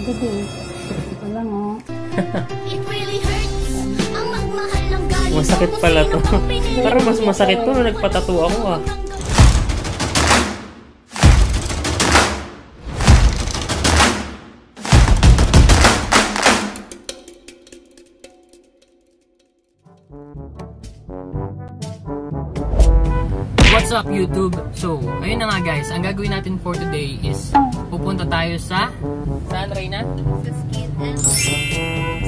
Sige. Ito lang, oh. Masakit pala to. Parang mas masakit to nung nagpatato ako, ah. What's up YouTube? So, ayun na nga guys, ang gagawin natin for today is pupunta tayo sa saan, Reyna? Sa Skin NB.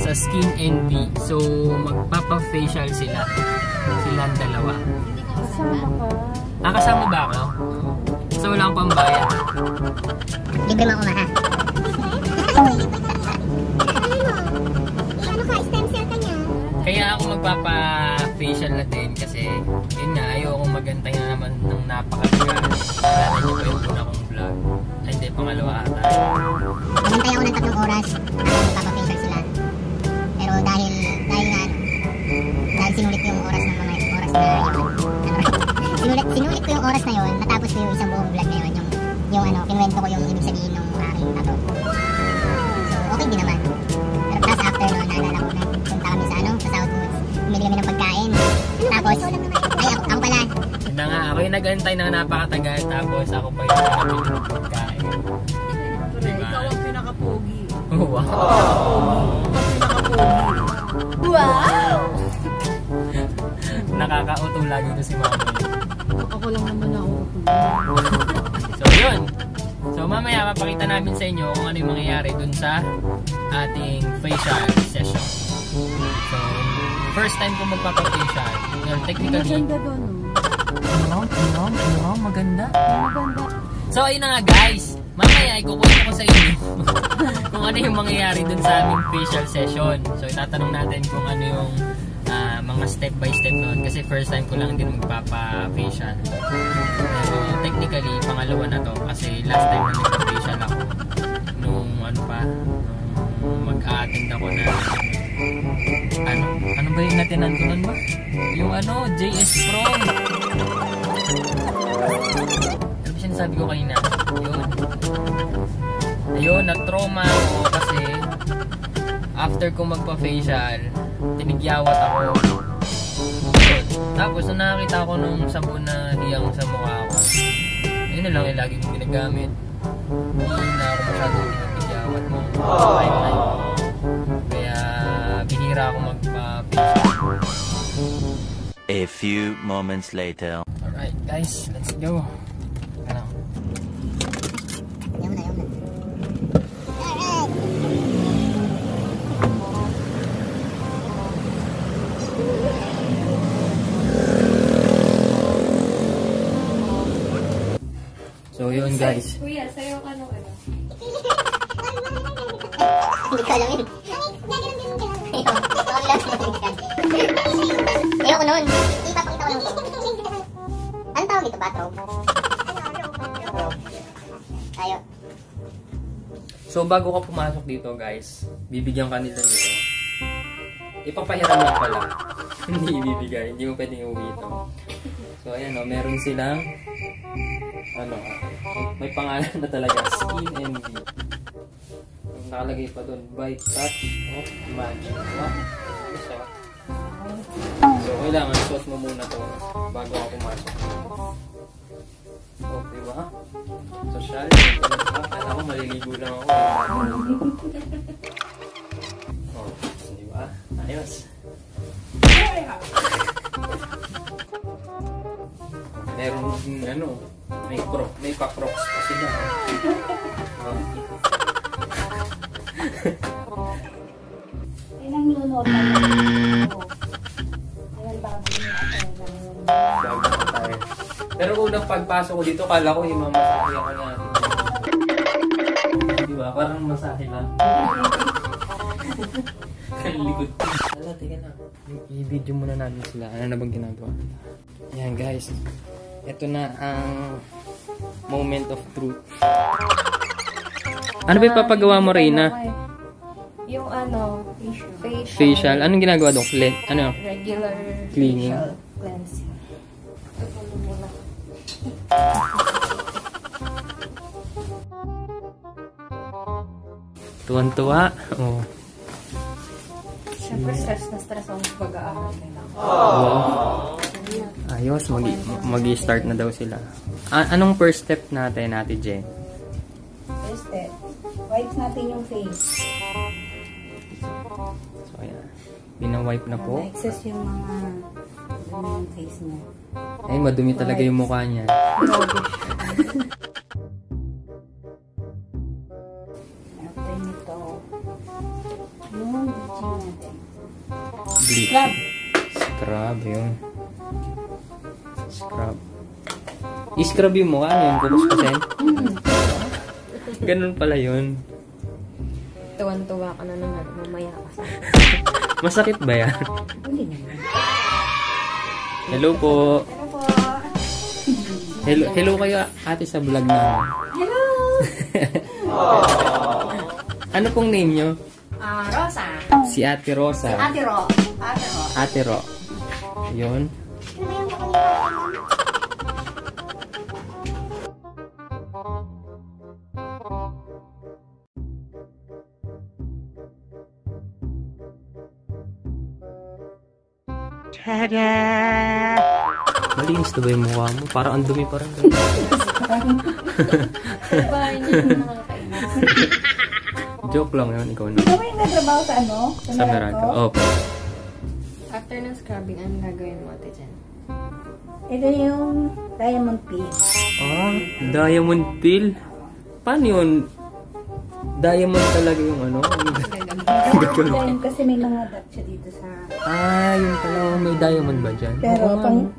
Sa Skin NB. So, magpapa-facial sila. Silang dalawa. Kasama ka. Ah, kasama ba ako? So, wala akong pambayad. Libre mo ako ma, ha? Ano ka? Stem cell ka niya? Kaya ako magpapa-facial na din kasi yun nga, ayoko magantay na naman ng napakagagal. Nalala niyo ba yung una kong vlog? Ay, hindi, pangalawa ata. Nagantay ako ng 3 oras para magpapa-facial sila. Pero dahil sinulit yung oras ng mga oras na yun. Sinulit ko yung oras na yun, natapos ko yung isang buong vlog na yun. Yung kinuwento ko yung ibig sabihin ng aking tato. So, okay din naman. Pero plus after nun, naalala ko na punta kami sa sa Southwoods. Bumili kami ng pagkain. Tapos, ako pala. Hindi nga, ako yung nag-antay na napakatagal tapos ako pa yung nabili ng pagkain. Diba? Ikaw ang pinaka-pogi. Oh, wow! Wow! Nakakauto lagi ito si Mami. Ako lang naman ako. So, yun. So, mamaya mapakita namin sa inyo kung ano yung mangyayari dun sa ating facial session. So, first time ko magpapa-facial. Well, technically... Maganda doon, Ano? Maganda? Maganda. So, ayun na nga guys. Mamaya, ikukwento ko sa inyo kung ano yung mangyayari dun sa aming facial session. So, itatanong natin kung ano yung mga step by step nun. Kasi first time ko lang din magpapa-facial. So, technically, pangalawa na to. Kasi last time na nagpa-facial ako. Nung mag-a-attend ako na ano ba yung natinan ko nun ba? Yung JS Pro. Ano ba sinasabi ko kanina? Ayun, na-trauma ako kasi after ko magpa-facial, tinigyawat ako. Ayun. Tapos nung nakakita ko nung sabon na hiyang sa mukha ko, yun na lang yung lagi kong ginagamit. Hindi na ako masyadong tinigyawat mo. Kaya binira ako magpa-facial. A few moments later. Alright guys, let's go. Ano? Yum na. Alright! So yun guys. Kuya, sa'yo ano? Hindi ko alam yun. Ayoko nun. Ipapakita ko lang ito. Anong tawag ito? Bathrobe? Tayo. So bago ka pumasok dito guys, bibigyan ka nila nito. Ipapahiram lang pala. Hindi ibibigay, hindi mo pwedeng uwi ito. So ayan meron silang may pangalan na talaga, Skin NB. Nakalagay pa doon, by touch of magic. So kailangan suot mo muna to bago ako pumasok. Oh, diba? Social. Kala ko maliligo lang ako. Oh, diba? Ayos. Meron din may pa-crocs pa sila. Ilang lunod na ayan, bago niya ako. Bago na tayo. Pero unang pagpasok ko dito, kala ko yung mamasahe ako na. Diba? Parang masahe lang. Kalikod. Ala, teka na. I-video muna namin sila. Ano na bang ginagawa? Ayan guys. Ito na ang moment of truth. Ano ba ipapagawa mo, Reyna? Yung Facial. Anong ginagawa doon? regular cleaning. facial cleansing. Tuwan-tuwa. Oh. Siyempre, stress na stress ako sa pag-aaral nila. Wow. Ayos, mag-i-start na daw sila. Anong first step natin, Ate Jen? First step, wipes natin yung face. So, ayan. Pina-wipe na po. Na-excess yung mga dumi yung face niya. Ay, madumi talaga yung mukha niya. After nito, yung bleaching natin. Bleach. Scrub. Scrub, yun. Scrub. I-scrub yung mukha, ano yun? Kukuskusin? Ganun pala yun. Tuwan-tuwa ka na naman. Mamaya ka sa... Masakit ba yan? Hindi naman. Hello po. Ano po? Hello kayo ate sa vlog na. Hello! Ano pong name nyo? Rosa. Si Ate Rosa. Ate Ro. Ate Ro. Ate Ro. Yun. Malinis na ba yung mukha mo? Parang ang dumi pa rin. Diba, hindi mo nakakainis. Joke lang yun, ikaw na. Ikaw ba yung natrabaho sa ano? Sa Meralco. Opo. After ng scrubbing, ano gagawin mo, Ate Jen? Ito yung diamond pin. Ah, diamond peel. Paano yun? Diamond talaga yung ano? Diamond kasi may mga dot siya dito sa... Ah, yun pala. May diamond ba dyan? Pero Oo nga, pang... no?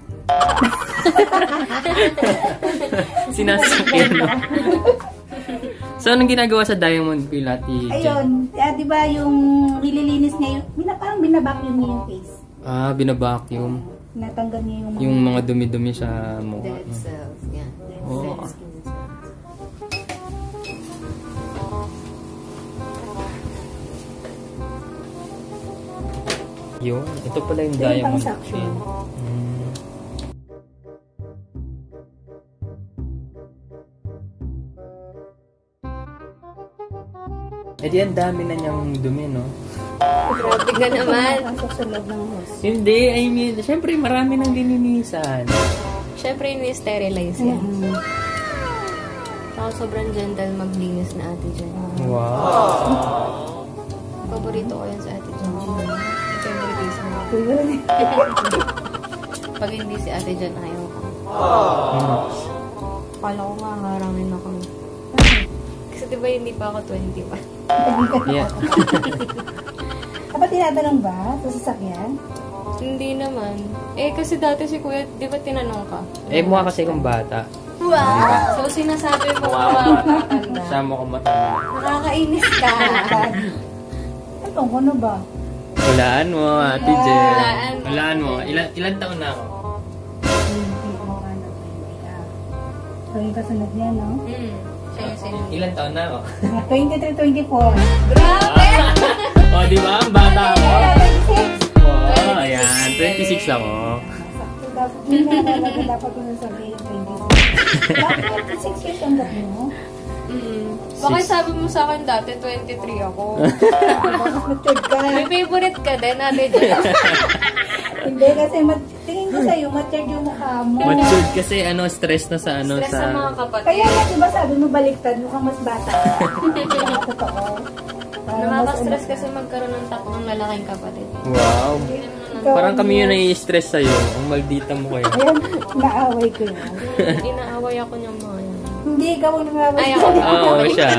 Sinasakyan na. So, anong ginagawa sa diamond peel, Ate Jen? Ayun, di ba yung nililinis niya yung... Parang binabacuum niya yung face. Ah, binabacuum. Natanggal niya yung... Yung mga dumi-dumi sa mukha. Dead cells. Yan. Dead Oo. cells, skin cells. Yun. Ito pala yung Ito yung diamond pang-suction. peel. Eh di ang dami na niyang dumi, no? Grabe ka naman. Pasok sa loob ng hose. Hindi, I mean, syempre marami nang lininisan. Siyempre, ini-sterilize yan. Mm. Saka sobrang gentle maglinis na Ate Jen. Wow. Paborito ko yan sa Ate Jen. Favorite case mo. Pag hindi si Ate Jen, ayaw ko. Kala ko nga, harangin ako. Kasi diba hindi pa ako 20 pa? Yeah. Kapag tinatanong ba sa sasakyan? Hindi naman. Eh, kasi dati si Kuya, di ba tinanong ka? Eh, mukha kasi kung bata. Wow! So, sinasabi mo makakatanda. Sama ko matanda. Nakakainis ka. Ito, ano ba? Hulaan mo, Ate Jen. Hulaan. Hulaan mo. Ilan taon na ako? Hindi mo ano. So, yung kasunod niya, no? Siya yung sinunod. Ilan taon na ako? 23-24. Grabe! Oh, di ba? Ang bata ako. 26. Oh, ayan. 26 ako. Sakto dapat. Hindi na dapat ko na sabihin 26. Bakit 26 years ang dati mo? Bakit sabi mo sa akin dati, 23 ako? Mas matured ka. May favorite ka din, Ate Jen. Hindi kasi tingin ko sa'yo, matured yung mukha mo. Matured kasi stress na sa Stress sa mga kapatid. Kaya nga, diba sabi mo baliktad, mukhang mas bata. Totoo. Nakaka-stress kasi magkaroon ng tatlong lalaking kapatid. Wow. Hindi naman Parang kami yung nai-stress sa'yo. Ang maldita mo kayo. Ayan, naaway ko yun. inaaway ako niyang mga yan. Hindi, ikaw ang nangaaway. Ay, ako. Oo, siya.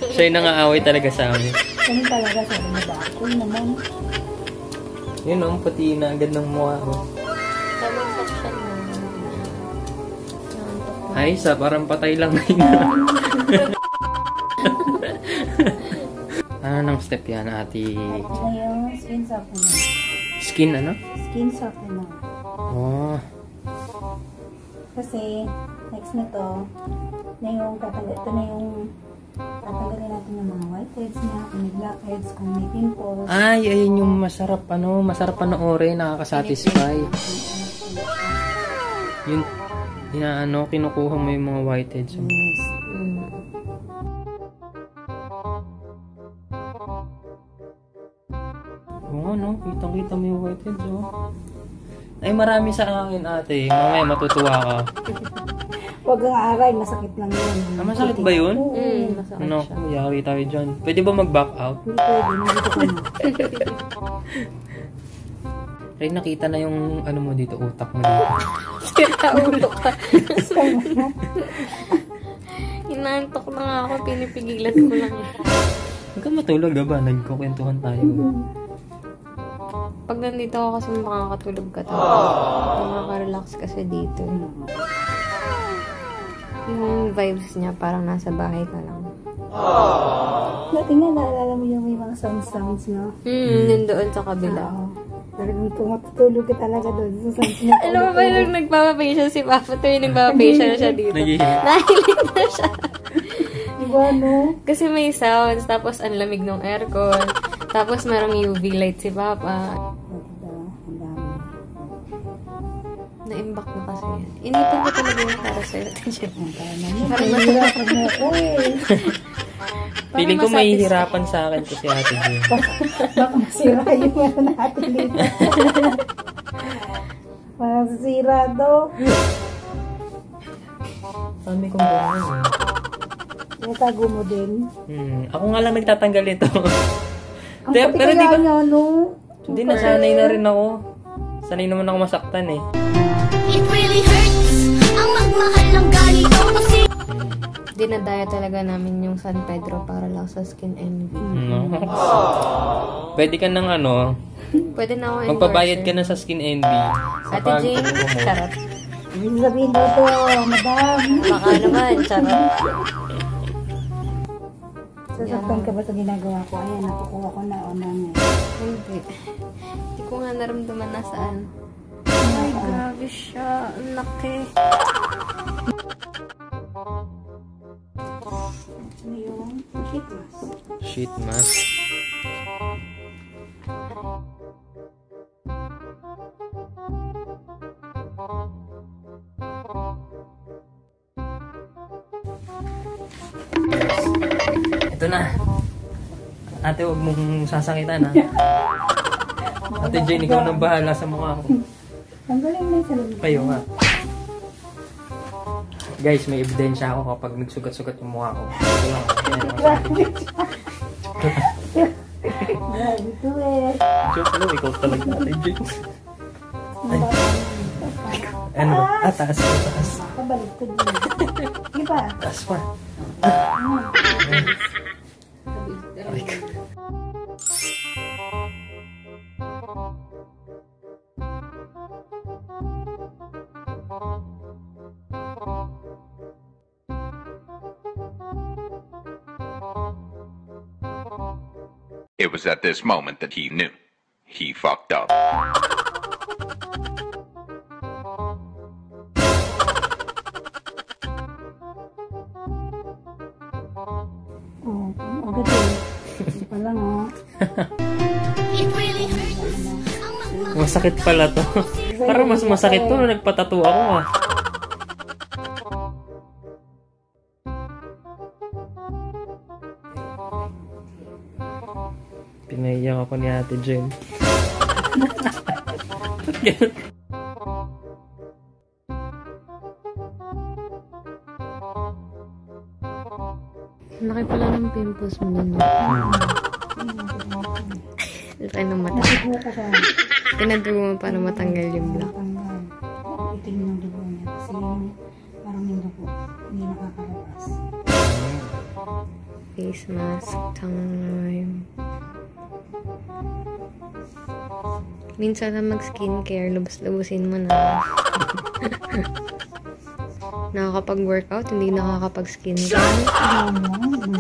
Siya yung nangaaway talaga sa amin. Ganun talaga, sabi mo ba? Ako naman. Yun o, pati na agad ng mukha ko. Tamang section mo. Ay, parang patay lang ngayon. Anong step yan, Ate? Ngayon, skin softener. Skin ano? Skin softener. Oh. Kasi, next nito, na yung ito na yung tatanggalin natin yung mga whiteheads niya, kung may blackheads, kung may pimples. Ay, ayun yung masarap panoorin, nakaka-satisfy. Yung, kinukuha mo yung mga whiteheads. Yes. Oo, no? Kitang-kita mo yung whiteheads, oh. Ay, marami sa akin, ate. Mamaya matutuwa ka. Huwag kang aray, masakit lang yun. Masakit ba yun? Masakit Ano? siya. Yari tayo dyan. Pwede ba mag-back out? Hindi pwede, nandito ka na. Ray, nakita na yung ano mo dito, utak mo dito. Sira ulo ka. Inaantok na nga ako, pinipigilan ko lang. Huwag ka matulog, ba? Nagkukwentuhan tayo. Pag nandito ako kasi makakatulog ka to. Makaka-relax kasi dito. Yung vibes niya parang nasa bahay ka lang. Dati nga, naalala mo yung may mga sounds na. Yun doon sa kabila. Talagang tumatutulog ka talaga doon sa sounds na. Alam mo ba yung nagpapafacial si Papa? Tuwing nagpapafacial siya dito. Nagihilig. Nahilig na siya. Diba, no? Kasi may sounds, tapos ang lamig ng aircon. Tapos merong UV light si Papa. Diba, ang dami. Na-imbak na kasi yan. Inipan ko talaga yung para sa'yo. Parang mahirapan mo ako eh. Feeling ko mahihirapan sa akin to si Ate Jane. Baka masira yung ano natin dito. Parang sira do. Sabi kong gano'n. Natago mo din. Ako nga lang nagtatanggal ito. Ang Pero pati di kaya ko... niya, no? Hindi, nasanay na rin ako. Sanay naman ako masaktan eh. It really hurts ang magmahal ng ganito kasi Dinadaya talaga namin yung San Pedro para lang sa skin envy. No? Pwede ka ng ano, Pwede na ako magpabayad ka na sa skin envy. Sa Ate Jane, pag-promote. charot. Hindi sabihin daw to, madam. Baka naman, charot. Sasaktan ka ba sa ginagawa ko? Ayan, nakukuha ko na unang Hindi. Hindi ko nga naramdaman na saan. Ay, grabe siya. Ang laki. ano yung sheet mask. Sheet mask. Ito na. Ate, huwag mong sasakitan ha. Ate Jane, ikaw nang bahala sa mukha ko. Ang galing na yung salamin. Kayo nga. Guys, may ebidensya ako kapag nagsugat-sugat yung mukha ko. Ito lang. Grabe to eh. Joke lang, ikaw talaga Ate Jane. Ano ba? Taas pa, taas. Kabalik ko din. Sige pa. Taas pa. Aray ko. It was at this moment that he knew. He fucked up. Oh, agad eh. Hindi pa lang oh. it really hurts ang magmahal Masakit pala to. Parang mas masakit to nung nagpatato ako ah. Pinaiyak ako ni Ate Jen. Laki pala ng pimples mo dun. Laki ng mata. Nakukuha ko siya. Tinadugo mo para matanggal yung black. Tanggal. Itim yung dugo niya. Kasi yung parang yung dugo. Hindi nakakalabas. Face mask time. Minsan na mag-skincare, lubos-lubusin mo na. Nakakapag-workout, hindi nakakapag-skincare.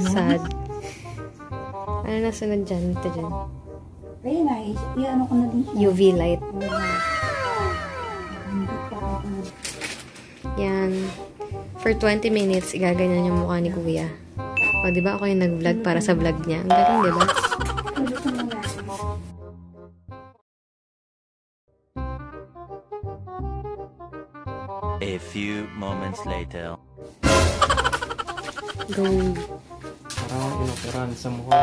Sad. Ano na sunod dyan? Ito dyan. Ayun na, i-ano ko na din siya. UV light. Yan. For 20 minutes, igaganyan yung mukha ni Kuya. O, di ba ako yung nag-vlog para sa vlog niya? Ang galing, di ba? A few moments later. Go. Parang inupuran sa mukha.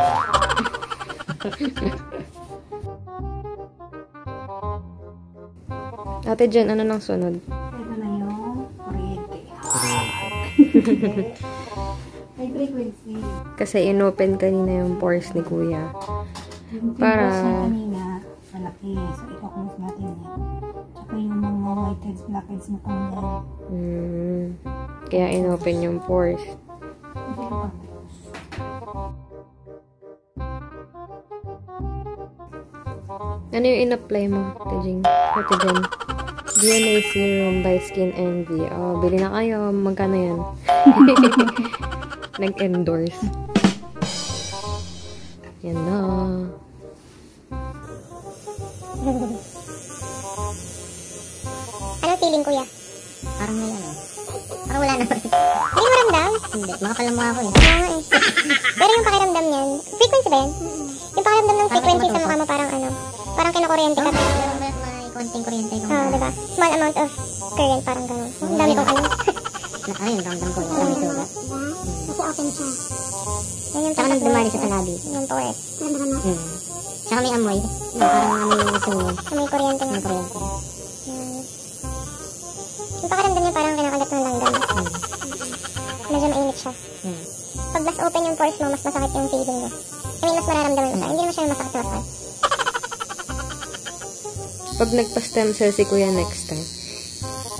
Ate Jen, ano nang sunod? Ito na yung kuryente. May break with sleep. Kasi inopen kanina yung pores ni Kuya. Yung Para- pimples niya kanina, malaki. So, ikakumus natin yan. Tsaka yung mga whiteheads, blackheads na kanina. Kaya inopen yung pores. Hindi ko pa. Ano yung in-apply mo, Ate Jen? DNA Serum by Skin Envy. Oh, bili na kayo. Magkano yan? Nag-endorse. Yan na. Anong feeling, kuya? Parang may ano. Parang wala naman. Hindi mo ramdam? Hindi. Makapalamukha ako eh. Pero yung pakiramdam niyan, frequency ba yan? Yung pakiramdam ng frequency sa mukha mo parang ano? Parang kinukuryente ka. May konting kuryente ko. Oo, diba? Small amount of current, parang gano'n. Ang dami kong ano. Ayun, ramdam ko. Sa may sugat. Kasi open siya. Yan yung Tsaka nang dumali siya sa labi. Yung pores. Tsaka may amoy. Parang amoy yung sunog. May kuryente nga. May kuryente. Yung pakiramdam niya parang kinakalat ng langgam. Medyo mainit siya. Pag mas open yung pores mo, mas masakit yung feeling mo. I mean, mas mararamdaman mo siya. Hindi naman siya masakit na masakit. Pag nagpa-stem cell si Kuya next time,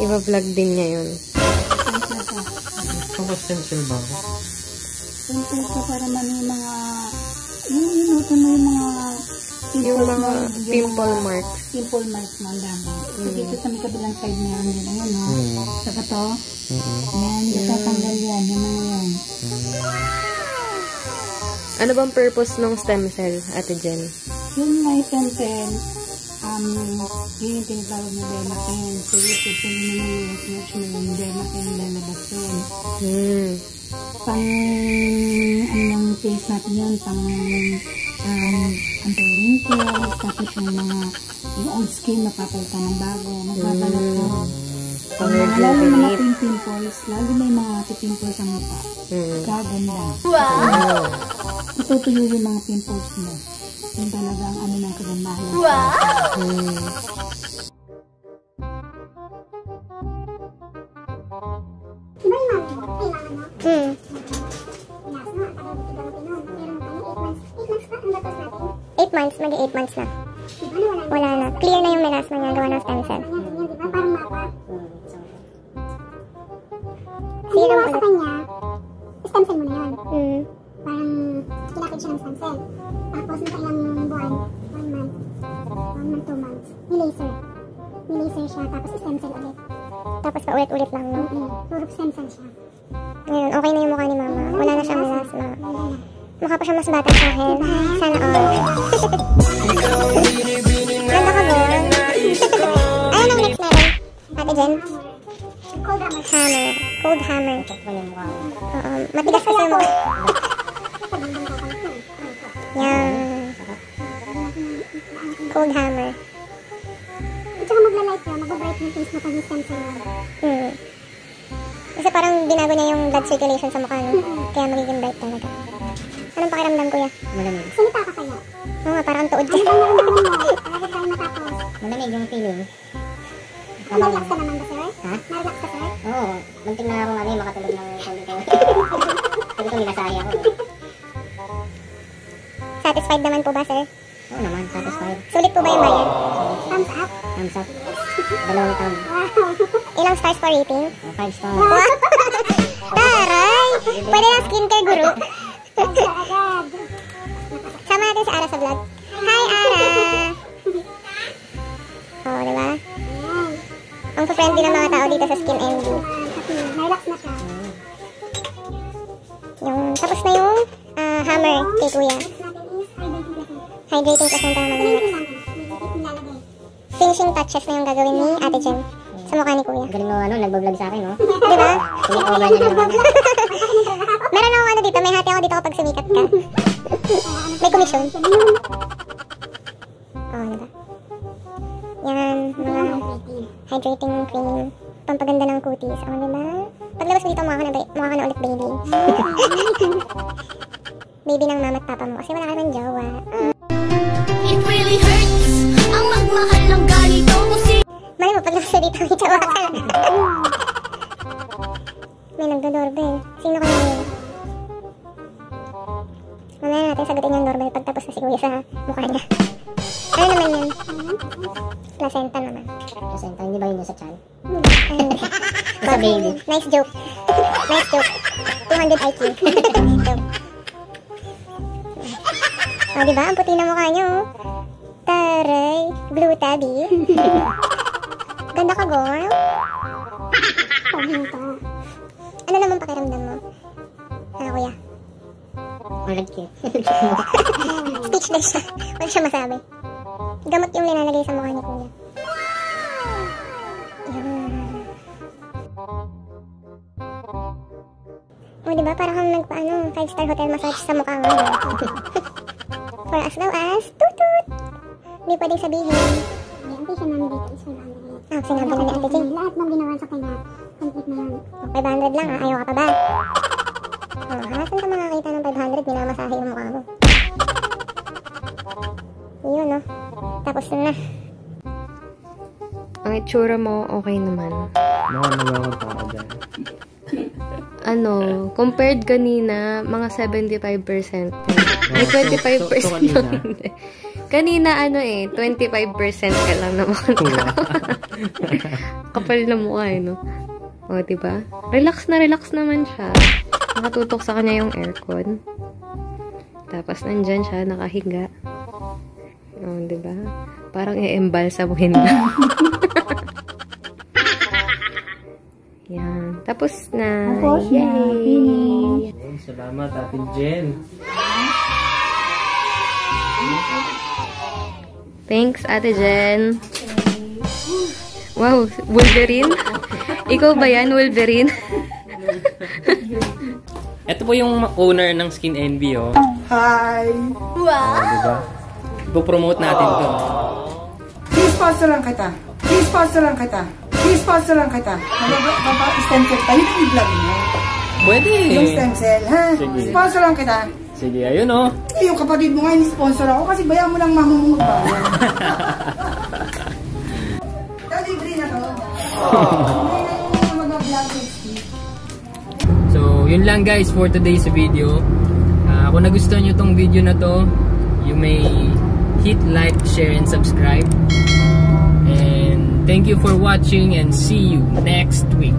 i-vlog din niya yun. Stem cell ba ako? Pimples ko para man yung mga... Yung inuto mo yung mga... Yung mga pimple marks. Pimple marks mo ang dami. So, dito sa may kabilang side meron din. Ayan, no? Saka to. Yan, itatanggal yan. Yung mga yan. Ano bang purpose ng stem cell, Ate Jen? Yung may stem cell, yun yung tinatawag na dermapen. So, ito po yung research mo yung dermapen lalabas yun. Pang, anong face natin yun, pang, anti-wrinkles, tapos yung mga, yung old skin, mapapalitan ng bago, magbabalat ko. Lalo na mga pimples, lalo na yung mga pimples sa mukha. Gaganda. Wow! Itutuyo yung mga pimples mo. Yung talaga ang ano ng kagandahan. Wow! Hmm. 8 months, mag-8 months na. Wala na. Clear na yung melasma niya, gawa ng stem cell. Sige lang ulit. Stem cell mo na yun. Parang kinakit siya ng stem cell. Tapos nakailang buwan, 1 month, 2 months, ni-laser. Ni-laser siya, tapos stem cell ulit. Tapos paulit-ulit lang, no? Puro stem cell siya. Ngayon, okay na yung mukha ni Mama. Wala na siyang melasma. Mukha pa siya mas bata sa akin. Sana all. Ganda ka, Bon. Ayun ang next natin. Ate Jen? Hammer. Cold hammer. Oo. Matigas kasi yung mukha. Yan. Cold hammer. At saka magla-light ka, mag-bright yung face mo pag yung stem cell mo. Kasi parang binago niya yung blood circulation sa mukha, no? Kaya magiging bright talaga. Anong pakiramdam, kuya? Malamig. Salita ka kaya? Oo nga, parang tuod ka. Ang naramdaman mo, lagi tayo matapos. Malamig yung feeling. Narelax ka naman ba, sir? Ha? Narelax ka, sir? Oo. Munting na ako makatulog ng konti. Sabi ko, nilasaya ako. Satisfied naman po ba, sir? Oo naman, satisfied. Sulit po ba yung bayad? Thumbs up? Thumbs up. Dalawang thumb. Ilang stars po rating? 5 stars. Taray! Pwede yung skincare guru. Thumbs up agad. Sama natin si Ara sa vlog. Hi, Ara! Oo, diba? Ayan. Ang friendly ng mga tao dito sa Skin Envy. Narelax na siya. Tapos na yung hammer kay kuya. Next natin is hydrating Hydrating placenta naman yung next. nilalagay. Finishing touches na yung gagawin ni Ate Jen sa mukha ni kuya. Galing mo nagbablog sa akin, no? Diba? Sini-over niya naman. Meron akong ano dito, may hati ako dito kapag sumikat ka. May commission. Oo, diba? Yan, mga hydrating cream. Pampaganda ng cuties. Oo, diba? Paglabas mo dito, mukha ka na ulit baby. Baby ng mama at papa mo. Kasi wala ka ng jowa. It really hurts ang magmahal ng ganito kasi Mali mo, pag nakasalita may tsawa ka na. May nagdo-doorbell. Sino kaya yun? Mamaya natin sagutin yung doorbell pagtapos na si Kuya sa mukha niya. Ano naman yun? Placenta naman. Placenta, hindi ba yun sa chan? Sa baby. Nice joke. Nice joke. 200 IQ. Joke. O, diba? Ang puti na mukha niyo. Taray. Blue tabby. Ganda ka, girl. Ano naman pakiramdam mo? Kuya? Ang cute. Speechless siya. Wala siya masabi. Gamot yung nilalagay sa mukha ni Kuya. O, diba? Parang kang nagpa-ano, 5-star hotel massage sa mukha mo. For as low as tutut. Hindi pwedeng sabihin. Hindi siya namin dito is 500. Sinabi na ni Ate Jane. Lahat ng ginawa sa kanya, complete na yun. 500 lang ha, ayaw ka pa ba? Saan ka makakita ng 500? Minamasahe yung mukha mo. Yun, no? Tapos na. Ang itsura mo, okay naman. Nakakagawa ko dyan. Compared kanina, mga 75%. May 25%. Kanina, 25% ka lang na mukha. Kapal na mukha, no? O, diba? Relax naman siya. Nakatutok sa kanya yung aircon. Tapos, nandyan siya, nakahiga. O, diba? Parang i-embalsamuhin na. Yan. Tapos na. Tapos na. Yay! Salamat, Ate Jen. Thanks, Ate Jen. Wow, Wolverine? Ikaw ba yan, Wolverine? Ito po yung owner ng Skin Envy, oh. Hi! Wow! Diba? Ipo-promote natin to. I-sponsor lang kita. Stem cell pa. Yun ang i-vlog mo. Pwede. Yung stem cell, ha? Sige. Sponsor lang kita. Sige, ayun, oh. Yung kapatid mo nga, ini-sponsor ako kasi bayaan mo lang mama mo magbayan. Libre na to. So, yun lang guys for today's video. Kung nagustuhan nyo tong video na to, you may hit like, share, and subscribe. And thank you for watching and see you next week.